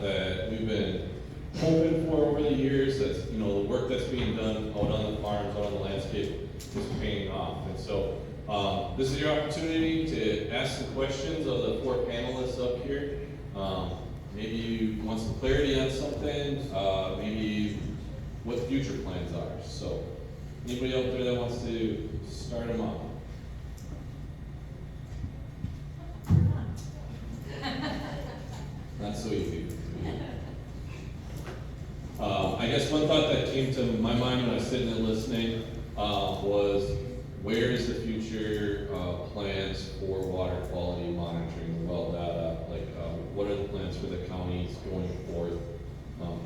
that we've been hoping for over the years. That's, you know, the work that's being done out on the farms, out on the landscape is paying off. And so this is your opportunity to ask some questions of the four panelists up here. Maybe you want some clarity on something, maybe what future plans are. So anybody out there that wants to start them off? Not so easy. I guess one thought that came to my mind when I was sitting and listening was, where is the future plans for water quality monitoring, well data? Like, what are the plans for the counties going forward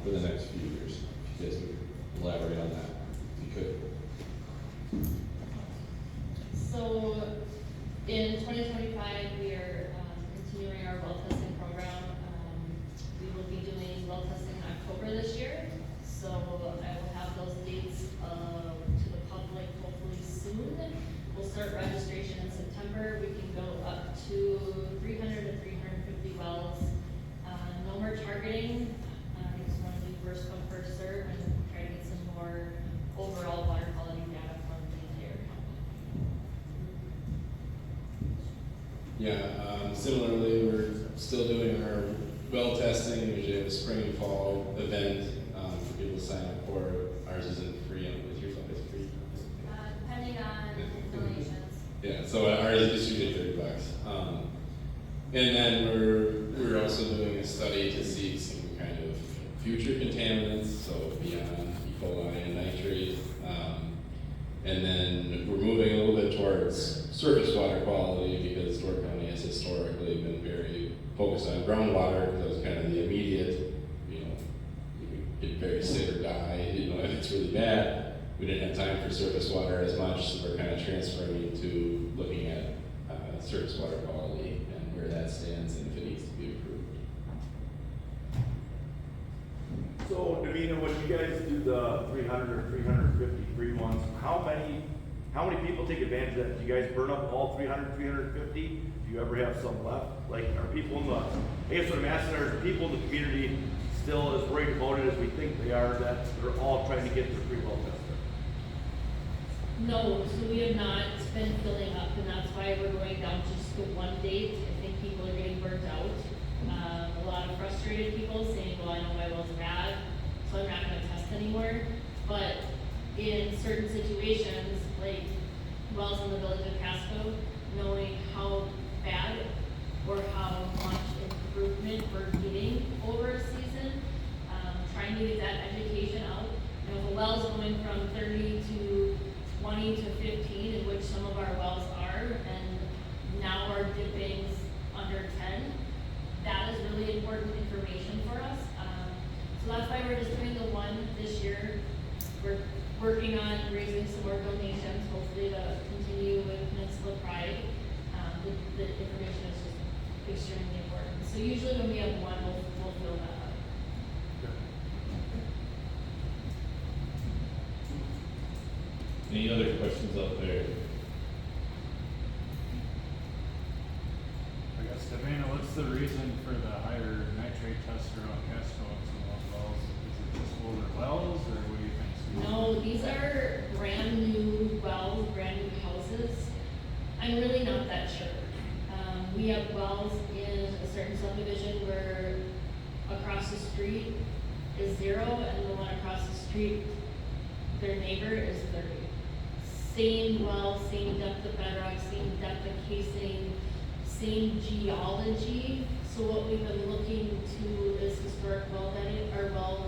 for the next few years? If you guys would elaborate on that, if you could. So, in 2025, we are continuing our well testing program. We will be doing well testing in October this year. So I will have those dates to the public hopefully soon. We'll start registration in September. We can go up to 300 to 350 wells. No more targeting. I just want to do first come, first serve, and try to get some more overall water quality data from the entire county. Yeah, similarly, we're still doing our well testing. We usually have a spring and fall event for people to sign up for. Ours isn't free. Is yours always free? Depending on donations. Yeah, so ours is usually $30. And then we're also doing a study to see some kind of future contaminants, so beyond E. coli and nitrate. And then we're moving a little bit towards surface water quality, because Door County has historically been very focused on groundwater, because that was kind of the immediate, you know, you get very sick or die, you know, if it's really bad. We didn't have time for surface water as much, so we're kind of transferring into looking at surface water quality and where that stands and if it needs to be improved. So, Davina, when you guys do the 300 or 350 free ones, how many people take advantage of that? Do you guys burn up all 300, 350? Do you ever have some left? Like, are people in the, I guess what I'm asking, are people in the community still as worried about it as we think they are, that they're all trying to get their free well tester? No, so we have not been filling up, and that's why we're going down just to one date. I think people are getting burnt out. A lot of frustrated people saying, well, I know my well's bad, so I'm not gonna test anymore. But in certain situations, like wells in the village of Casco, knowing how bad or how much improvement we're getting over a season, trying to get that education out. You know, if a well's going from 30 to 20 to 15, in which some of our wells are, and now our dipping's under 10, that is really important information for us. So that's why we're just doing the one this year. We're working on raising some more donations, hopefully to continue with Peninsula Pride. The information is just extremely important. So usually when we have one, we'll fill that up. Any other questions out there? I guess, Davina, what's the reason for the higher nitrate test around Casco and some of those wells? Is it just older wells, or what do you think? No, these are brand new wells, brand new houses. I'm really not that sure. We have wells in a certain subdivision where across the street is 0, and the one across the street, their neighbor is 30. Same well, same depth of bedrock, same depth of casing, same geology. So what we've been looking to is historic well vetting, or well,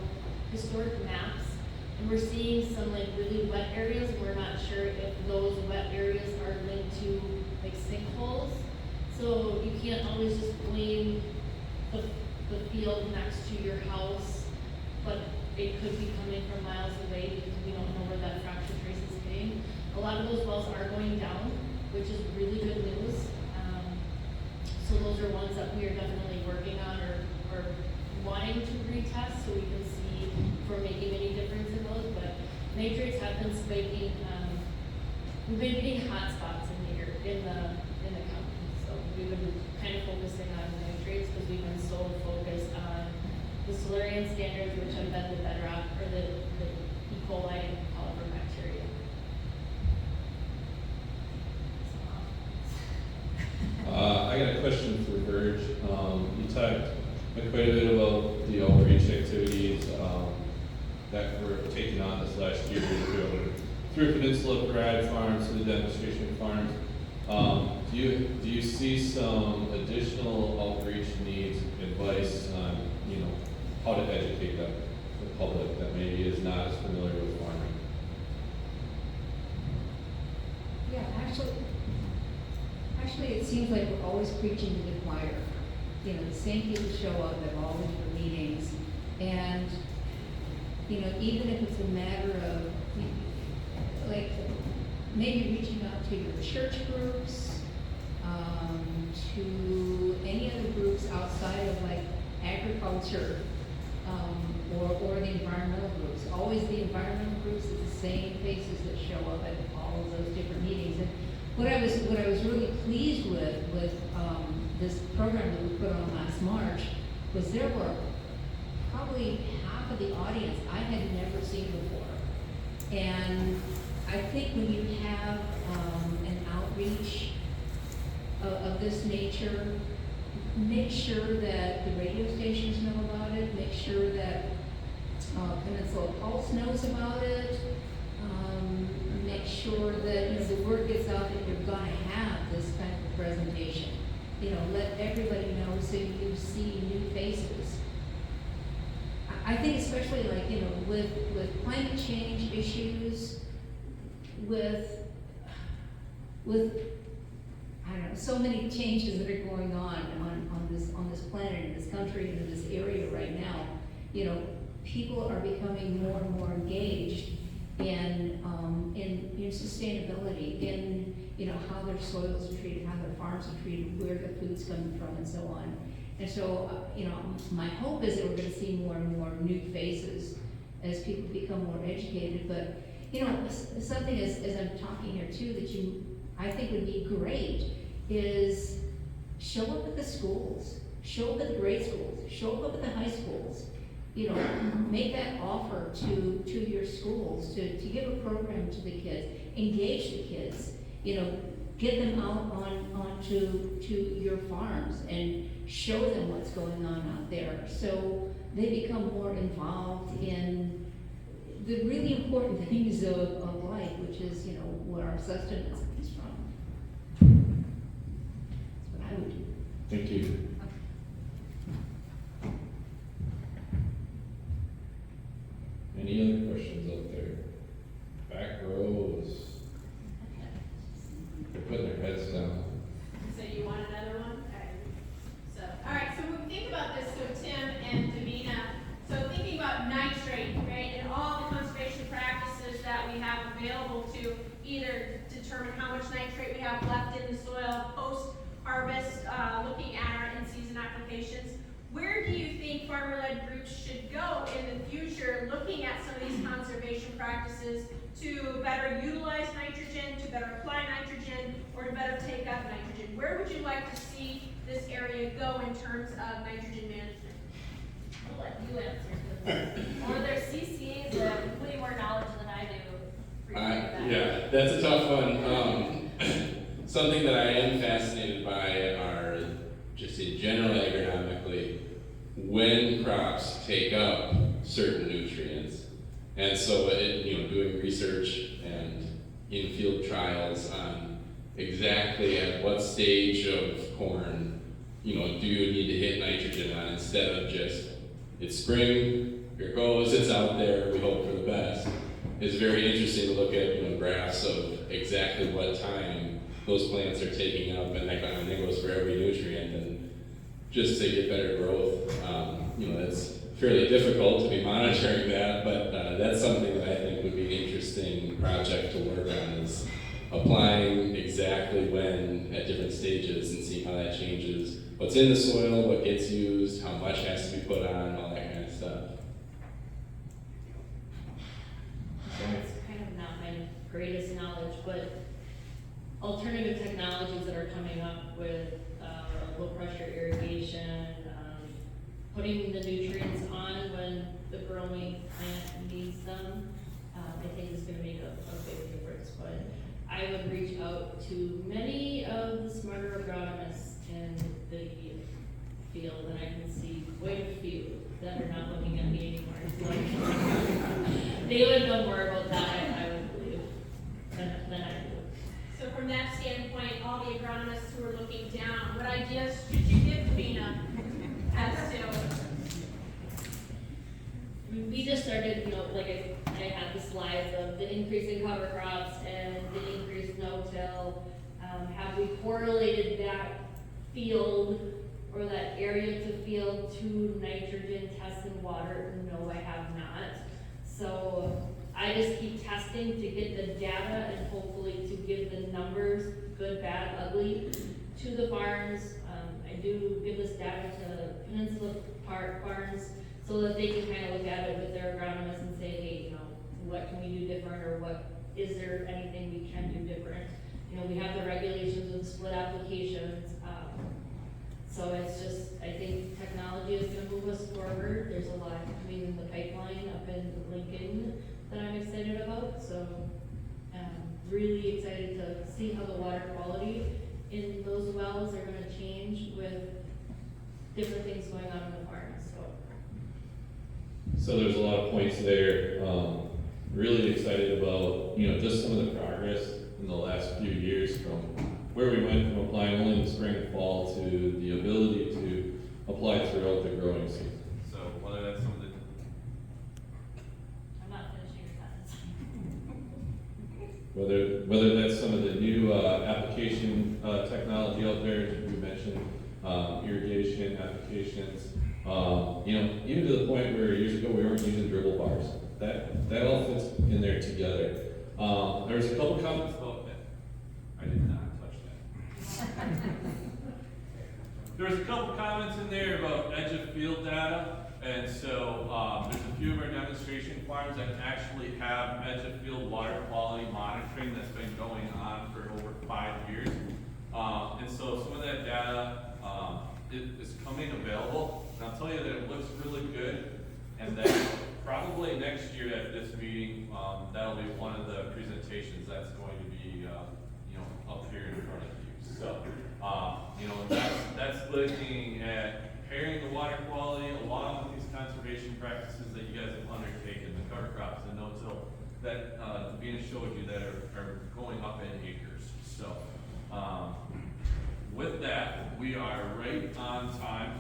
historic maps. And we're seeing some like really wet areas. We're not sure if those wet areas are linked to like sinkholes. So you can't always just blame the field next to your house, but it could be coming from miles away because we don't know where that fracture trace is hitting. A lot of those wells are going down, which is really good news. So those are ones that we are definitely working on or wanting to retest so we can see if we're making any difference in those. But nitrates have been spiking. We've been getting hot spots in the county. So we've been kind of focusing on nitrates because we've been so focused on Solarian standards, which have been the bedrock, or the E. coli and coliform bacteria. I got a question for Virge. You talked quite a bit about the outreach activities that were taken on this last year through Peninsula Pride Farms to the demonstration farms. Do you see some additional outreach needs, advice on how to educate the public that maybe is not as familiar with farming? Yeah, actually, it seems like we're always preaching to the choir. The same people show up at all the different meetings, and even if it's a matter of like maybe reaching out to your church groups, to any other groups outside of like agriculture, or the environmental groups. Always the environmental groups are the same faces that show up at all of those different meetings. And what I was really pleased with this program that we put on last March was there were probably half of the audience I had never seen before. And I think when you have an outreach of this nature, make sure that the radio stations know about it, make sure that Peninsula Pulse knows about it, make sure that the word gets out that you're going to have this kind of presentation. Let everybody know so you see new faces. I think especially like, with climate change issues, with I don't know, so many changes that are going on this planet, in this country, and in this area right now. People are becoming more and more engaged in sustainability, in how their soils are treated, how their farms are treated, where the food's coming from, and so on. And so, my hope is that we're going to see more and more new faces as people become more educated. But something as I'm talking here too that I think would be great is show up at the schools, show up at the grade schools, show up at the high schools. Make that offer to your schools to give a program to the kids, engage the kids. Get them out onto your farms and show them what's going on out there, so they become more involved in the really important things of life, which is where our sustenance comes from. That's what I would do. Thank you. Any other questions out there? Back rows. They're putting their heads down. So you want another one? All right, so when we think about this, so Tim and Davina, so thinking about nitrate, right, and all the conservation practices that we have available to either determine how much nitrate we have left in the soil post-harvest, looking at our in-season applications, where do you think farmer-led groups should go in the future, looking at some of these conservation practices to better utilize nitrogen, to better apply nitrogen, or to better take up nitrogen? Where would you like to see this area go in terms of nitrogen management? I'll let you answer. Or their CCAs have way more knowledge than I do. Yeah, that's a tough one. Something that I am fascinated by are, just in general agronomically, when crops take up certain nutrients. And so doing research and in-field trials on exactly at what stage of corn, do you need to hit nitrogen on, instead of just, it's spring, here it goes, it's out there, we hope for the best. It's very interesting to look at graphs of exactly what time those plants are taking up, and that goes for every nutrient, and just to get better growth. It's fairly difficult to be monitoring that, but that's something that I think would be an interesting project to work on, is applying exactly when at different stages and seeing how that changes what's in the soil, what gets used, how much has to be put on, all that kind of stuff. It's kind of not my greatest knowledge, but alternative technologies that are coming up with low pressure irrigation, putting the nutrients on to many of the smarter agronomists in the field, and I can see quite a few that are not looking at me anymore. It's like, they would know more about that, I would believe, than I do. So from that standpoint, all the agronomists who are looking down, what ideas should you give Davina as to? We just started, like I had the slides of the increase in cover crops and the increased no-till. Have we correlated that field or that area to field to nitrogen tests in water? No, I have not. So I just keep testing to get the data and hopefully to give the numbers, good, bad, ugly, to the farms. I do give this data to Peninsula farms so that they can kind of look at it with their agronomists and say, hey, what can we do different, or is there anything we can do different? We have the regulations with split applications. So it's just, I think technology is gonna move us forward. There's a lot coming in the pipeline up in Lincoln that I'm excited about. So really excited to see how the water quality in those wells are gonna change with different things going on in the farms, So there's a lot of points there. Really excited about, just some of the progress in the last few years from where we went from applying only in the spring and fall to the ability to apply throughout the growing season. So whether that's some of the I'm not finishing your sentence. whether that's some of the new application technology out there, as we mentioned, irrigation applications, even to the point where years ago we weren't using dribble bars. That all fits in there together. There was a couple comments about that. I did not touch that. There was a couple comments in there about edge of field data, and so there's a few of our demonstration farms that actually have edge of field water quality monitoring that's been going on for over 5 years. And so some of that data is coming available, and I'll tell you that it looks really good, and that probably next year at this meeting, that'll be one of the presentations that's going to be, up here in front of you. So, that's looking at pairing the water quality along with these conservation practices that you guys have undertaken, the cover crops, the no-till that Davina showed you that are going up in acres. So, with that, we are right on time